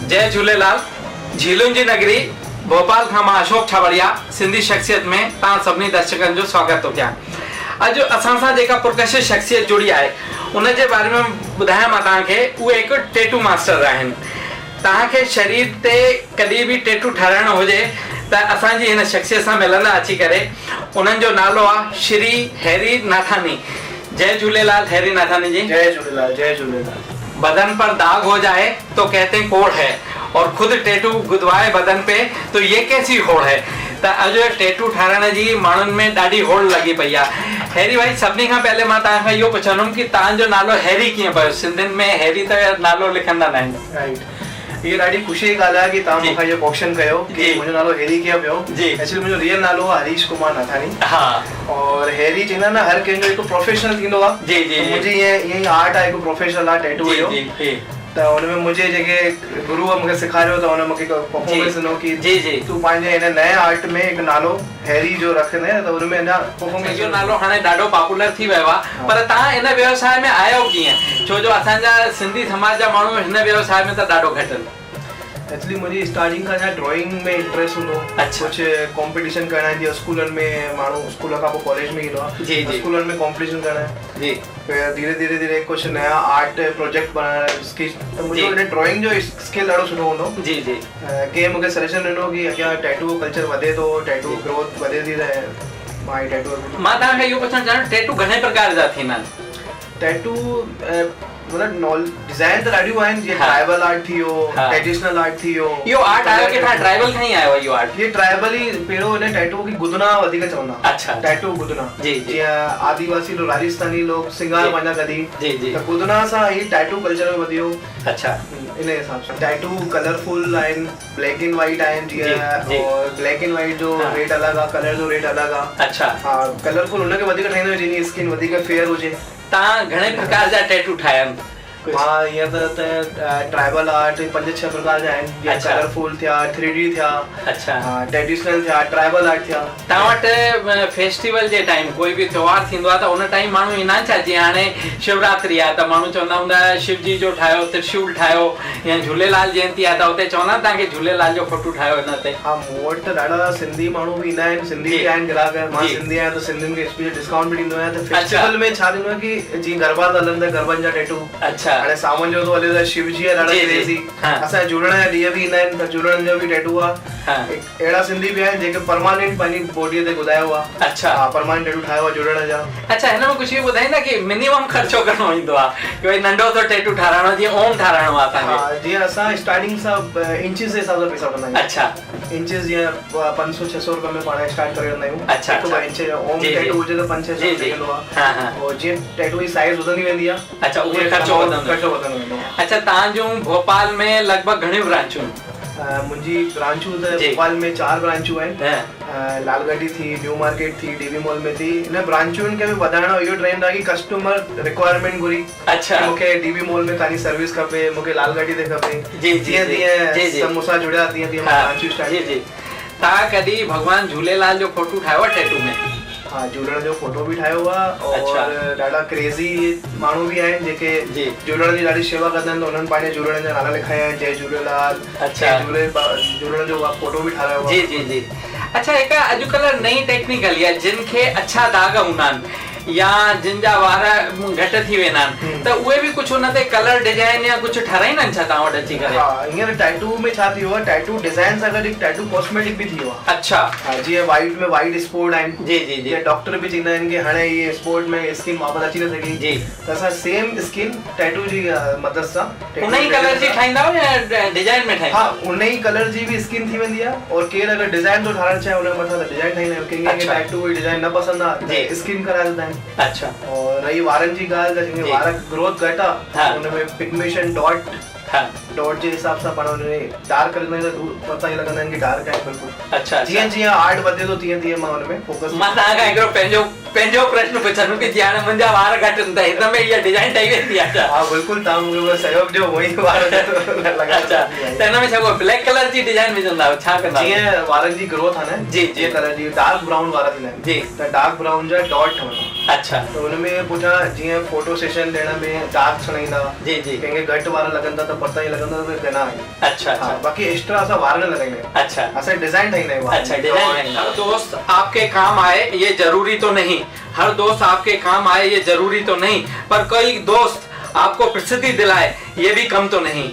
जय झूलेलाल। झीलुनि जी नगरी भोपाल खां मां अशोक छाबड़िया सिंधी शख्सियत में तव्हां सभिनी दर्शकनि जो स्वागत थो कयां। अॼु असां सां जेका पुरकशिश शख्सियत जुड़ी आहे उन जे बारे में ॿुधायां मां तव्हांखे। उहे हिकु टैटू मास्टर आहिनि। तव्हांखे शरीर ते कॾहिं बि टैटू ठाराइणो हुजे त असांजी हिन शख्सियत सां मिलंदा अची करे। उन्हनि जो नालो आहे श्री हैरी नाथानी। जय झूलेलाल हैरी नाथानी जी। जय झूलेलाल। जय झूलेलाल। बदन पर दाग हो जाए तो कहते हैं कोढ़ है, और खुद टैटू गुदवाए बदन पे तो ये कैसी होड़ है। त अॼु टैटू ठाराइण जी माण्हुनि में ॾाढी होड़ लॻी पई आहे। हैरी भाई, सभिनी खां पहले मां तव्हां खां इहो पुछंदुमि कि तव्हांजो नालो हैरी कीअं पियो? सिंधियुनि में हैरी त नालो लिखंदा न आहिनि। राइट। ये ॾाढी ख़ुशी जी ॻाल्हि आहे कि तव्हां मूंखां इहो क्वेश्चन कयो कि मुंहिंजो नालो हैरी कीअं पियो। एक्चुअली मुंहिंजो रियल नालो आहे हरीश कुमार नाथानी। हा। और हैरी चवंदा न हर कंहिंजो हिकु प्रोफेशनल थींदो आहे। जी जी। मुंहिंजी ईअं ई आर्ट आहे, हिकु प्रोफेशनल आहे टैटू जो। त हुनमें मुंहिंजे जेके गुरुअ मूंखे सेखारियो त हुन मूंखे परफॉर्मेंस ॾिनो कि तूं पंहिंजे हिन नए आर्ट में हिकु नालो हैरी जो रखंदे त हुनमें अञा परफॉर्मेंस जो नालो हाणे ॾाढो पॉपुलर थी वियो आहे। पर तव्हां हिन व्यवसाय में आयो कीअं? छो जो असांजा सिंधी समाज जा माण्हू हिन व्यवसाय में त ॾाढो घटि आहिनि। एक्चुअली मुंहिंजी स्टार्टिंग खां ड्राइंग में इंट्रेस्ट हूंदो। कुझु कॉम्पिटिशन करणा जीअं स्कूलनि में माण्हू स्कूल खां पोइ कॉलेज में ईंदो आहे, स्कूलनि में कॉम्पिटिशन करणा जी। फिर धीरे धीरे कुझु नया आर्ट प्रोजेक्ट बनाइण स्केच। त मुंहिंजो हिन ड्राइंग जो स्किल ॾाढो सुठो हूंदो। जी जी। कंहिं मूंखे सजेशन ॾिनो कि अॻियां टैटू कल्चर वधे थो, टैटू ग्रोथ वधे थी रहे। मां तव्हांखे इहो पुछणु चाहियां, टैटू घणे प्रकार जा थींदा आहिनि? टैटू मतलब डिजाइन त ॾाढियूं आहिनि, जीअं ट्राइबल आर्ट थी वियो, ट्रेडिशनल आर्ट थी वियो। इहो आर्ट आयो कि तव्हां ट्राइबल खां ई आयो इहो आर्ट? ये ट्राइबल ई पहिरियों हिन टैटू खे गुदना वधीक चवंदा। अच्छा। टैटू गुदना। जी जी। जीअं आदिवासी लोग, राजस्थानी लोग सिंगार पंहिंजा कढी। जी जी। त गुदना सां ही टैटू कल्चर में वधियो। अच्छा। इन हिसाब सां टैटू कलरफुल आहिनि, ब्लैक एंड व्हाइट आहिनि जीअं, और ब्लैक एंड व्हाइट जो रेट अलॻि आहे, कलर जो रेट अलॻि आहे। अच्छा। हा, कलरफुल हुनखे वधीक ठाहींदा आहियूं जिनी स्किन वधीक फेयर हुजे। तव्हां घणे प्रकार जा टैटू ठाहिया आहिनि? मां हीअं त ट्राइबल आर्ट 5-6 प्रकार जा आहिनि, जीअं कलरफुल थिया, 3D थिया, अच्छा, ट्रेडिशनल थिया, ट्राइबल आर्ट थिया। तव्हां वटि फेस्टिवल जे टाइम कोई बि त्योहार थींदो आहे त उन टाइम माण्हू ईंदा आहिनि छा? जीअं हाणे शिवरात्रि आहे त माण्हू चवंदा हूंदा शिव जी जो ठाहियो, त्रिशूल ठाहियो, या झूलेलाल जयंती आहे त उते चवंदा तव्हांखे झूलेलाल जो फोटो ठाहियो हिन ते। हा, मूं वटि त ॾाढा सिंधी माण्हू बि ईंदा आहिनि, सिंधी बि आहिनि ग्राहक। मां सिंधी आहियां त सिंधियुनि खे स्पेशल डिस्काउंट बि ॾींदो आहियां। त फेस्टिवल में छा ॾींदो आहे कि जीअं गरबा था हलनि त गरबनि जा टैटू। अच्छा। हाणे सावन जो शिव जी ॾाढा क्रेज़ी, असांजे जुड़ण जा ॾींहं बि ईंदा आहिनि त जुड़ण जो बि टैटू आहे। अहिड़ा सिंधी बि आहिनि जेके परमानेंट पंहिंजी बॉडीअ ते गुदायो आहे। अच्छा। हा, परमानेंट टैटू ठाहियो आहे जुड़ण जा। अच्छा, हिन में कुझु इहो ॿुधाईंदा कि मिनिमम ख़र्चो घणो ईंदो आहे कि भई नंढो तो टैटू ठाराइणो, जीअं ओम ठाराइणो आहे असांखे? हा, जीअं असां स्टार्टिंग सां इंचिस जे हिसाब सां पैसा वठंदा आहियूं। अच्छा। इंचिस जीअं 500-600 रुपए में पाण स्टार्ट करे वठंदा आहियूं। अच्छा। 2 इंच ओम टैटू हुजे त 5-600 मिलंदो आहे। और जीअं टैटू जी साइज वधंदी वेंदी आहे। अच्छा, उहे ख़र्चो वधंदो वेंदो आहे। अच्छा, तव्हांजूं भोपाल में लॻभॻि घणियूं ब्रांचूं? मुंहिंजी ब्रांचूं त भोपाल में 4 ब्रांचूं आहिनि। लालगढ़ी थी, न्यू मार्केट थी, डीवी मॉल में थी। हिन ब्रांचुनि खे बि वधाइणो इहो ट्रेंड आहे कि कस्टमर रिक्वायरमेंट घुरी। अच्छा। मूंखे डीवी मॉल में तव्हांजी सर्विस खपे, मूंखे लालगढ़ी ते खपे। जीअं जीअं सब मूंसां जुड़िया तीअं तीअं मां ब्रांचूं स्टार्ट। जी जी। तव्हां कॾहिं भॻवान झूलेलाल जो फोटो ठाहियो आहे टैटू में? हाँ, झूलण जो फोटो भी ठाहियो आहे। और ॾाढा क्रेज़ी माण्हू भी आहिनि जेके झूलण जी ॾाढी शेवा कंदा आहिनि, त उन्हनि पंहिंजे झूलण जा नाला लिखाया आहिनि। जय झूलेलाल। अच्छा। झूलण जो फोटो भी ठाहियो आहे। जी जी जी। अच्छा, हिकु अॼुकल्ह नई टेक्निक हली आहे, जिन खे अच्छा दाग हूंदा आहिनि या जिन जा वार घटि थी वेंदा आहिनि त उहे बि कुझु हुन ते कलर डिजाइन या कुझु ठाराईंदा आहिनि छा तव्हां वटि अची करे? हा, हींअर टैटू में छा थी वियो आहे, टैटू डिजाइन सां गॾु हिकु टैटू कॉस्मेटिक बि थी वियो आहे। अच्छा। जीअं वाइट में वाइट स्पॉट आहिनि। जी जी जी। डॉक्टर बि चवंदा आहिनि कि हाणे इहे स्पॉट में स्किन वापसि अची न सघे। जी। त असां सेम स्किन टैटू जी मदद सां उन ई कलर जी ठाहींदा आहियो या डिजाइन में ठाहींदा? हा, उन ई कलर जी बि स्किन थी वेंदी आहे। और केरु अगरि डिजाइन थो ठाराइणु चाहे उन मथां त डिजाइन ठाहींदा आहियूं। कंहिंखे टैटू जी डिजाइन न पसंदि आहे त स्किन कराए ॾींदा आहिनि। अच्छा। और रही वारनि जी ॻाल्हि त जिनखे वार ग्रोथ घटि आहे उनमें पिगमेंटेशन डॉट डॉट जे हिसाब सां पाण हुनखे डार्क करे ॾींदा आहियूं त पता ई लॻंदा आहिनि कि डार्क आहे बिल्कुल। अच्छा जीअं जीअं आर्ट वधे थो तीअं तीअं मां हुनमें फोकस मां तव्हांखां हिकिड़ो पंहिंजो प्रश्न पुछंदुमि कि जीअं हाणे मुंहिंजा वार घटि आहिनि त हिन में इहा डिजाइन ठही वेंदी आहे छा? हा बिल्कुल, तव्हां मूंखे सहयोग ॾियो वही वार लॻाए। अच्छा त हिन में छा ब्लैक कलर जी डिजाइन विझंदा आहियो, छा कंदा आहियो? जीअं वारनि जी ग्रोथ आहे न, जी जीअं तरह जी डार्क ब्राउन वारा थींदा आहिनि जी, त डार्क ब्राउन जा डॉट ठहंदा। अच्छा त हुनमें पुठियां जीअं फोटो सेशन ॾियण में डार्क छॾाईंदा, जी जी, कंहिंखे घटि वार लॻंदा त पता ई लॻंदा त गना आहे। अच्छा अच्छा, बाक़ी एक्स्ट्रा असां वार न लॻाईंदा आहियूं। अच्छा असां डिजाइन ठाहींदा आहियूं। अच्छा डिजाइन। हर दोस्त आपके काम आए ये जरूरी तो नहीं, हर दोस्त आपके काम आए ये जरूरी तो नहीं, पर कोई दोस्त आपको प्रसिद्धि दिलाए ये भी कम तो नहीं।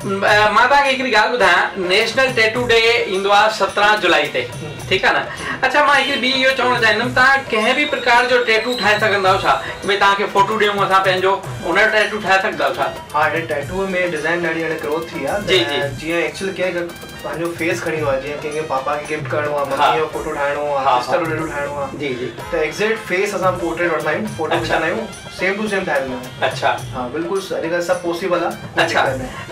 मां तव्हांखे हिकिड़ी ॻाल्हि ॿुधायां, नेशनल टैटू डे ईंदो आहे 17 जुलाई ते, ठीकु आहे न? अच्छा मां हिकिड़ी ॿी इहो चवणु चाहींदुमि, तव्हां कंहिं बि प्रकार जो टैटू ठाहे सघंदा आहियो छा? भई तव्हांखे फोटो ॾियूं असां पंहिंजो, हुन जो टैटू ठाहे सघंदा आहियो छा? हा, हिन टैटू में डिज़ाइन ॾाढी हाणे ग्रोथ थी आहे। जी जी, जीअं एक्चुअली कंहिं पंहिंजो फेस खणियो आहे, जीअं कंहिंखे पापा खे गिफ्ट करणो आहे, मम्मी जो फोटो ठाहिणो आहे, सिस्टर जो टैटू ठाहिणो आहे, जी जी, त एक्ज़ैक्ट फेस असां पोर्ट्रेट वठंदा आहियूं, फोटो खिचाईंदा आहियूं, सेम टू सेम ठाहे ॾींदा आहियूं। अच्छा हा बिल्कुलु, अॼुकल्ह सभु पॉसिबल आहे। अच्छा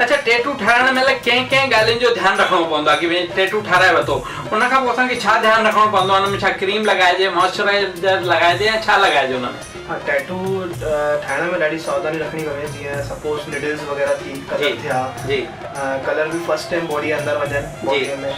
अच्छा, टैटू ठाहिण महिल कंहिं ॻाल्हियुनि जो ध्यानु रखणो पवंदो आहे कि भई टैटू ठाराए वरितो, उन खां पोइ असांखे छा ध्यानु रखणो पवंदो आहे? हुन में छा क्रीम लॻाइजे, मॉइस्चराइज़र लॻाइजे या छा लॻाइजे हुन में? हाँ, टैटू ठाहिण में ॾाढी सावधानी रखणी खपे। जीअं सपोज निडल्स वग़ैरह थी, कलर थिया, जी कलर भी फर्स्ट टाइम बॉडी अंदर वञनि बॉडी में,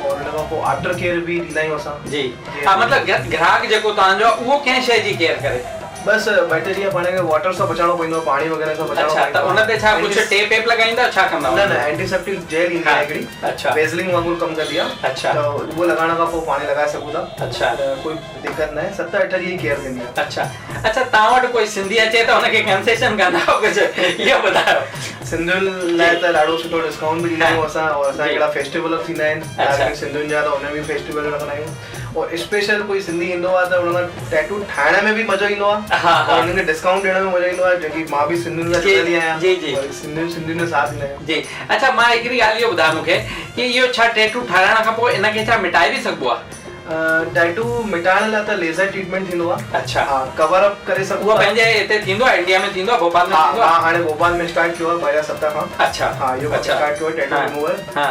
और उन खां पोइ आफ्टर केयर भी ॾींदा आहियूं असां। जी हा, मतिलबु ग्राहक जेको तव्हांजो उहो कंहिं शइ जी केयर करे? बस बैक्टीरिया पाण खे वाटर सां बचाइणो पवंदो, पाणी वग़ैरह सां बचाइणो पवंदो। अच्छा, त उन ते छा कुझु टेप वेप लॻाईंदा, छा कंदा? न न, एंटीसेप्टिक जेल ईंदी आहे हिकिड़ी, अच्छा वेज़लिन वांगुरु कमु कंदी आहे। अच्छा, त उहो लॻाइण खां पोइ पाणी लॻाए सघूं था। अच्छा, कोई दिक़त न आहे, 7-8 ॾींहं जी केयर थींदी आहे। अच्छा अच्छा, तव्हां वटि कोई सिंधी अचे त हुनखे कंसेशन कंदा आहियो कुझु, इहो ॿुधायो? सिंधियुनि लाइ त ॾाढो सुठो डिस्काउंट बि ॾींदा आहियूं असां, और असां हिकिड़ा फेस्टिवल थींदा आहिनि सिंधियुनि जा, त हुन में फेस्टिवल रखंदा आहियूं। और स्पेशल कोई सिंधी ईंदो आहे त हुनखां टैटू ठाहिण में बि मज़ो ईंदो आहे, और हुनखे डिस्काउंट ॾियण में मज़ो ईंदो आहे, जो कि मां बि सिंधियुनि खां जुड़ियल आहियां। जी जी, सिंधियुनि जो साथ ॾींदा आहियूं। जी अच्छा, मां हिकिड़ी ॻाल्हि इहो ॿुधायो मूंखे कि इहो छा टैटू ठाराइण खां पोइ इनखे छा मिटाए बि सघिबो आहे? टैटू मिटाइण लाइ त लेज़र ट्रीटमेंट थींदो आहे। अच्छा हा, कवर अप करे सघूं। उहो पंहिंजे हिते थींदो आहे, इंडिया में थींदो आहे, भोपाल में थींदो आहे? हा, हाणे भोपाल में स्टार्ट कयो आहे 2007 खां। अच्छा हा, इहो स्टार्ट कयो टैटू रिमूवर। हा,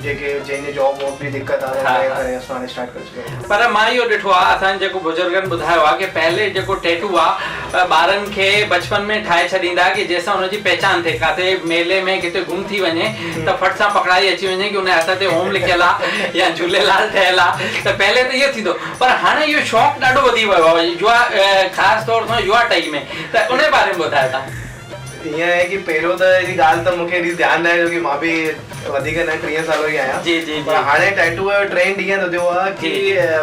जेके जंहिंजे जॉब वॉब बि दिक़त आहे करे असां हाणे स्टार्ट करे चुकिया। पर मां इहो ॾिठो आहे, असां जेको बुजुर्गनि ॿुधायो आहे कि पहले जेको टैटू आहे ॿारनि खे बचपन में ठाहे छॾींदा कि जंहिंसां हुनजी पहचान थिए, किथे मेले में किथे गुम थी वञे त फट सां पकड़ाई अची वञे कि हुन हथ ते ओम लिखियल आहे या झूलेलाल ठहियल आहे। त पहले त इहो थींदो, पर हाणे इहो शौक़ु ॾाढो वधी वियो आहे युवा, ख़ासि तौर सां युवा टही में, त उन बारे में ॿुधायो तव्हां? ईअं आहे कि पहिरियों त हेॾी ॻाल्हि त मूंखे हेॾी ध्यानु न आहे, छो कि मां बि वधीक न 30 साल ई आहियां। जी जी, पर हाणे टैटू जो ट्रेंड ईअं थियो आहे कि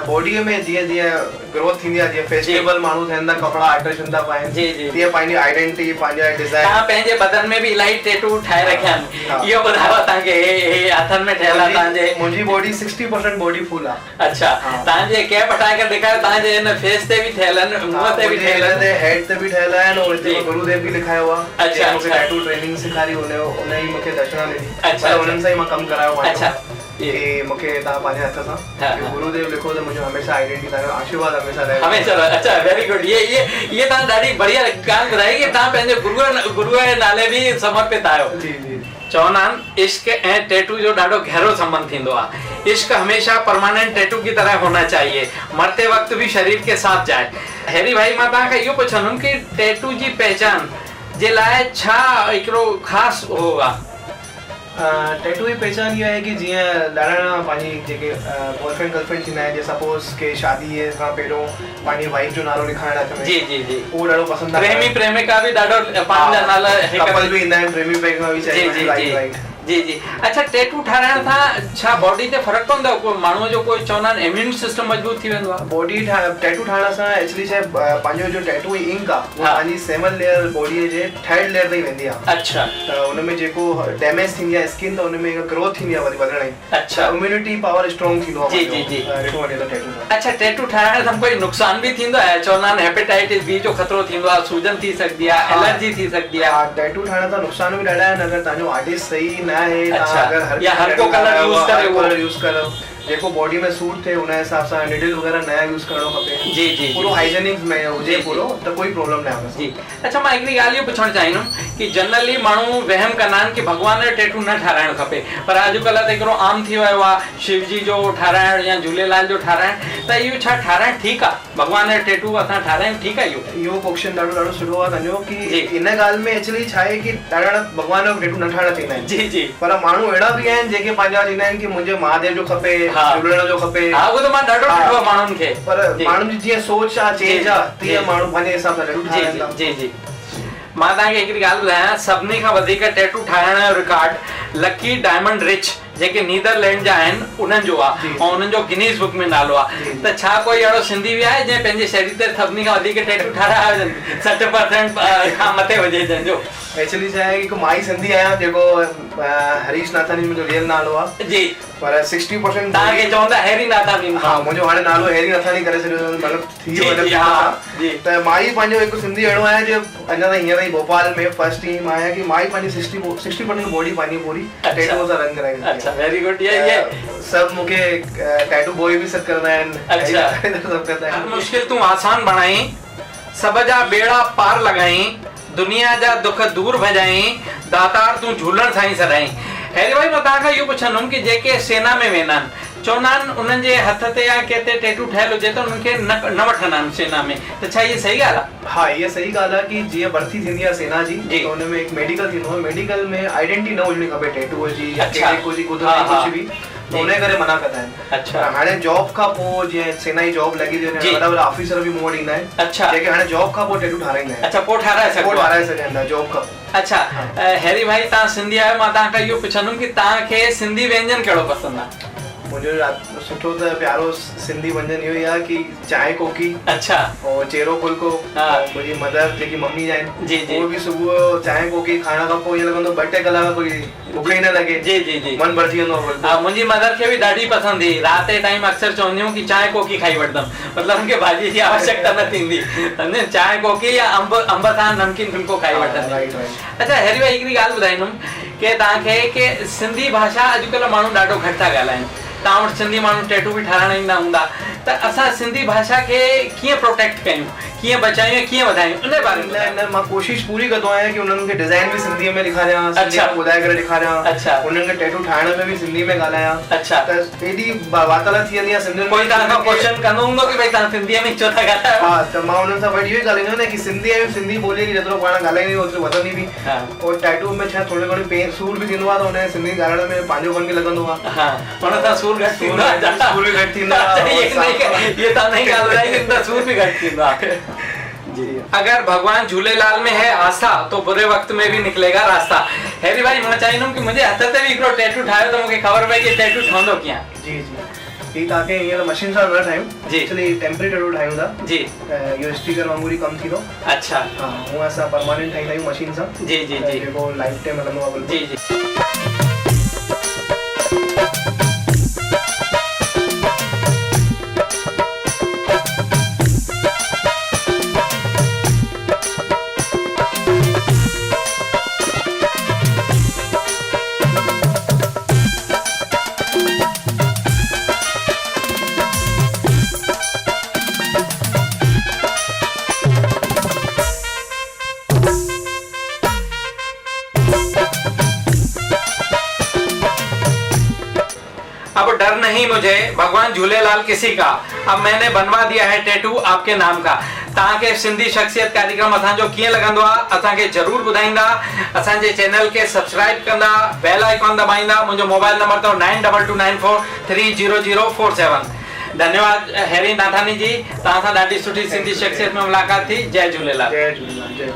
बॉडीअ में जीअं जीअं ग्रोथ थींदी आहे, जीअं फेस्टिवल माण्हू थियनि था, कपिड़ा आर्टिस्ट था पाइनि, जी जी, तीअं पंहिंजी आइडेंटिटी, पंहिंजा डिज़ाइन। तव्हां पंहिंजे बदन में बि इलाही टैटू ठाहे रखिया आहिनि, इहो ॿुधायो तव्हांखे? हे हथनि में ठहियल आहे तव्हांजे? मुंहिंजी बॉडी 60% बॉडी फुल आहे। अच्छा, तव्हांजे कैप हटाए करे ॾेखारियो, तव्हांजे हिन फेस ते बि ठहियल आहिनि, मुंहं ते बि ठहियल आहिनि, हेड ते बि ठहियल आहिनि, और हिते गुरुदेव बि लिखायो आहे। अच्छा, मूंखे टैटू ट्रेनिंग सेखारी, उन ई मूंखे दर्शना ॾिनी। अच्छा, उन्हनि सां ई मां कमु करायो। अच्छा, कि मूंखे तव्हां पंहिंजे हथ सां गुरुदेव लिखो त मुंहिंजो हमेशह आइडेंटिटी, तव्हांजो आशीर्वाद हमेशह रहे हमेशह। अच्छा, वेरी गुड। ये तव्हां ॾाढी बढ़िया ॻाल्हि ॿुधाई कि तव्हां पंहिंजे गुरुअ जे नाले बि समर्पित आहियो। जी जी, चवंदा आहिनि इश्क ऐं टैटू जो ॾाढो गहरो संबंध थींदो आहे। इश्क हमेशा परमानेंट टैटू की तरह होना चाहिए, मरते वक्त भी शरीर के साथ जाए। हैरी भाई, मां तव्हांखां इहो पुछंदुमि कि टैटू जी पहचान जे लाइ छा हिकिड़ो ख़ासि हो आहे? टैटू जी पहचान इहा आहे कि जीअं ॾाढा पंहिंजी जेके बॉयफ्रेंड गर्लफ्रेंड थींदा आहिनि, जीअं सपोज के शादी खां पहिरियों पंहिंजी वाइफ जो नालो लिखाइण हथ में। जी जी जी, उहो ॾाढो पसंदि आहे। प्रेमी प्रेमिका बि ॾाढो पंहिंजा नाला, कपल बि ईंदा आहिनि, प्रेमी प्रेमिका बि चाहिए। जी जी, अच्छा, टैटू ठाराइण सां छा बॉडी ते फ़र्क़ु पवंदो आहे? कोई माण्हूअ जो कोई चवंदा आहिनि इम्यून सिस्टम मजबूत थी वेंदो आहे? बॉडी टैटू ठाहिण सां एक्चुअली छा आहे, पंहिंजो जो टैटू इंक आहे पंहिंजी 7 लेयर बॉडीअ जे 3rd लेयर ताईं वेंदी आहे। अच्छा, त हुन में जेको डैमेज थींदी आहे स्किन, त हुन में ग्रोथ थींदी आहे वधण जी। अच्छा, इम्यूनिटी पावर स्ट्रॉन्ग थींदो आहे। जी जी जी, ॾिठो वञे त टैटू। अच्छा, टैटू ठाराइण सां कोई नुक़सान बि थींदो आहे? चवंदा आहिनि हेपेटाइटिस बी जो ख़तरो थींदो आहे, सूजन थी सघंदी आहे, एलर्जी थी सघंदी आहे। टैटू ठाहिण सां नुक़सान बि ॾाढा आहिनि, अगरि तव्हांजो आर्टिस्ट सही न आहे, या हर को कलर यूज करो जेको बॉडी में सूट थे, उन हिसाब सां निडल वगैरह नया यूज करणो खपे। जी जी, पूरो हाइजीनिक में हुजे पूरो, त कोई प्रॉब्लम न आहे। जी, अच्छा, मां हिकिड़ी ॻाल्हि इहो पुछणु चाहींदुमि कि जनरली माण्हू वहम कंदा आहिनि कि भॻवान जो टेटू न ठाराइणु खपे, पर अॼुकल्ह त हिकिड़ो आम थी वियो आहे शिव जी जो ठाराइणु या झूलेलाल जो ठाराइणु, त इहो छा ठाराइणु ठीकु आहे? भॻवान जो टेटू असां ठाराइणु ठीकु आहे? इहो क्वेश्चन ॾाढो सुठो आहे तव्हांजो कि इन ॻाल्हि में एक्चुअली छा आहे कि ॾाढा भॻवान जो टेटू न ठाहिणा चाहींदा आहिनि। जी जी। पर माण्हू अहिड़ा बि आहिनि जेके पंहिंजा चवंदा आहिनि कि मुंहिंजे महादेव जो खपे, झूलेलाल जो खपे। हा, उहो त मां ॾाढो ॾिठो आहे माण्हुनि खे। पर माण्हुनि जी जीअं सोच आहे, चेंज आहे, तीअं माण्हू पंहिंजे हिसाब सां टेटू ठाराइनि था। जी जी। मां तव्हांखे हिकिड़ी ॻाल्हि ॿुधायां, सभिनी खां वधीक टेटू ठाहिण जो रिकॉर्ड लकी डायमंड रिच जेके नीदरलैंड जा आहिनि उन्हनि जो आहे, ऐं उन्हनि जो गिनीज़ बुक में नालो आहे। त छा कोई अहिड़ो सिंधी बि आहे जंहिं पंहिंजे शरीर ते सभिनी खां वधीक टेटू ठाराया हुजनि? 60% खां मथे हुजे जंहिंजो। एक्चुअली छा आहे कि मां ई सिंधी आहियां, जेको हरीश नाथानी मुंहिंजो रियल नालो आहे। जी। पर 60% तव्हांखे चवंदा हैरी नाथानी? हा, मुंहिंजो हाणे नालो हैरी नाथानी करे छॾियो, मतिलबु थी वियो। त मां ई पंहिंजो हिकु सिंधी अहिड़ो आहियां जो अञा ताईं हींअर ई भोपाल में फर्स्ट टाइम आहियां कि मां ई पंहिंजी 60% बॉडी पंहिंजी पूरी टैटू सां रंग कराई। अच्छा, वेरी गुड। ये सब मूंखे टैटू बॉय भी सब करना है। अच्छा, सब करता है। मुश्किल तू आसान बनाई, सब जा बेड़ा पार लगाई, दुनिया जा दुख दूर भजाई, दातार तू झूलण साईं सदाई। हैरी भाई, मां तव्हांखां इहो पुछंदुमि कि जेके सेना में वेंदा आहिनि, चवंदा आहिनि उन्हनि जे हथ ते या किथे टेटू ठहियल हुजे त उन्हनि खे न वठंदा आहिनि सेना में, त छा इहा सही ॻाल्हि आहे? हाँ, ये सही ॻाल्हि आहे कि जीअं भर्ती थींदी आहे सेना जी, त हुन में हिकु मेडिकल थींदो आहे। मेडिकल में आइडेंटिटी न हुजणी खपे टेटू जी या कुझु बि, त उन करे मना कंदा आहिनि। अच्छा। हाणे जॉब खां पोइ जीअं सेना जी जॉब लॻी थी वञे, वॾा ऑफिसर बि मूं वटि ईंदा आहिनि। अच्छा। जेके हाणे जॉब खां पोइ टेटू ठाराईंदा आहिनि। अच्छा, पोइ ठाराए सघंदा आहिनि जॉब खां। अच्छा, हैरी भाई, तव्हां सिंधी आहियो, मां तव्हांखां इहो पुछंदुमि कि तव्हांखे सिंधी व्यंजन कहिड़ो पसंदि आहे? मुंहिंजो सुठो त प्यारो सिंधी व्यंजन इहो ई आहे कि चांहि कोकी। अच्छा। और चेरो फुल्को। मुंहिंजी मदर जेकी मम्मी आहिनि, जी जी, उहे बि सुबुह चांहि कोकी खाइण खां पोइ ईअं लॻंदो 2-3 कलाक कोई बुख ई न लॻे। जी जी जी, मन भरिजी वेंदो आहे। हा, मुंहिंजी मदर खे बि ॾाढी पसंदि हुई। राति जे टाइम अक्सर चवंदियूं कि चांहि कोकी खाई वठंदमि, मतिलबु मूंखे भाॼी जी आवश्यकता न थींदी, चांहि कोकी या अंब सां नमकीन फुल्को खाई वठंदमि। अच्छा हैरी भाई, हिकिड़ी ॻाल्हि ॿुधाईंदुमि कि तव्हांखे कि सिंधी भाषा अॼुकल्ह माण्हू ॾाढो घटि था ॻाल्हाइनि, तव्हां वटि सिंधी माण्हू टेटू बि ठाराइण ईंदा हूंदा, त असां सिंधी भाषा खे कीअं प्रोटेक्ट कयूं, कीअं बचायूं, कीअं वधायूं, उन बारे में? मां कोशिशि पूरी कंदो आहियां कि उन्हनि खे डिज़ाइन बि सिंधीअ में ॾेखारियां, सिंधीअ में ॿुधाए करे ॾेखारियां। अच्छा। उन्हनि खे टेटू ठाहिण में बि सिंधी में ॻाल्हायां। अच्छा। त एॾी वार्तालाप थी वेंदी आहे सिंधियुनि में। कोई तव्हांखां क्वेश्चन कंदो हूंदो कि भई तव्हां सिंधीअ में छो था ॻाल्हायो? हा, त मां उन्हनि सां वरी इहो ई ॻाल्हाईंदो आहियां कि सिंधी ॿोलीअ जी जेतिरो पाण ॻाल्हाईंदी ओतिरो वधंदी बि। और टैटू में छा थोरी घणी पेन सूर बि थींदो आहे, त उन सिंधी ॻाल्हाइण में पंहिंजो मन बि लॻंदो आहे। हा, उन सां सूर घटि थींदो आहे। सूर भी घट थींदा है। ये तो नहीं ॻाल्हि ॿुधाई कि इनका सूर भी घट थींदा है। जी। अगर भगवान झूलेलाल में है आस्था, तो बुरे वक्त में भी निकलेगा रास्ता। हैरी भाई, मां चाहींदुमि कि मुंहिंजे हथ ते बि हिकिड़ो टेटू ठाहियो त मूंखे ख़बर पए कि टेटू ठहंदो कीअं। जी जी। ही तव्हांखे हींअर मशीन सां न ठाहियूं। जी। एक्चुअली टेम्परेरी टेटू ठाहियूं था। जी। इहो स्टिकर वांगुरु ई कमु थींदो। अच्छा। हा, हूअं असां परमानेंट ठाहींदा आहियूं मशीन सां। जी जी जी। जेको लाइफ टाइम हलंदो आहे। जी जी। अब डर नहीं मुझे, भगवान झूलेलाल किसी का, अब मैंने बनवा दिया है टेटू आपके नाम का। तव्हांखे सिंधी शख्सियत कार्यक्रम असांजो कीअं लॻंदो आहे असांखे ज़रूर ॿुधाईंदा, असांजे चैनल खे सब्सक्राइब कंदा, बेल आइकॉन दबाईंदा। मुंहिंजो मोबाइल नंबर अथव 9229430047। धन्यवाद हैरी नाथानी जी, तव्हां सां ॾाढी सुठी सिंधी शख्सियत में मुलाक़ात थी। जय झूलेलाल।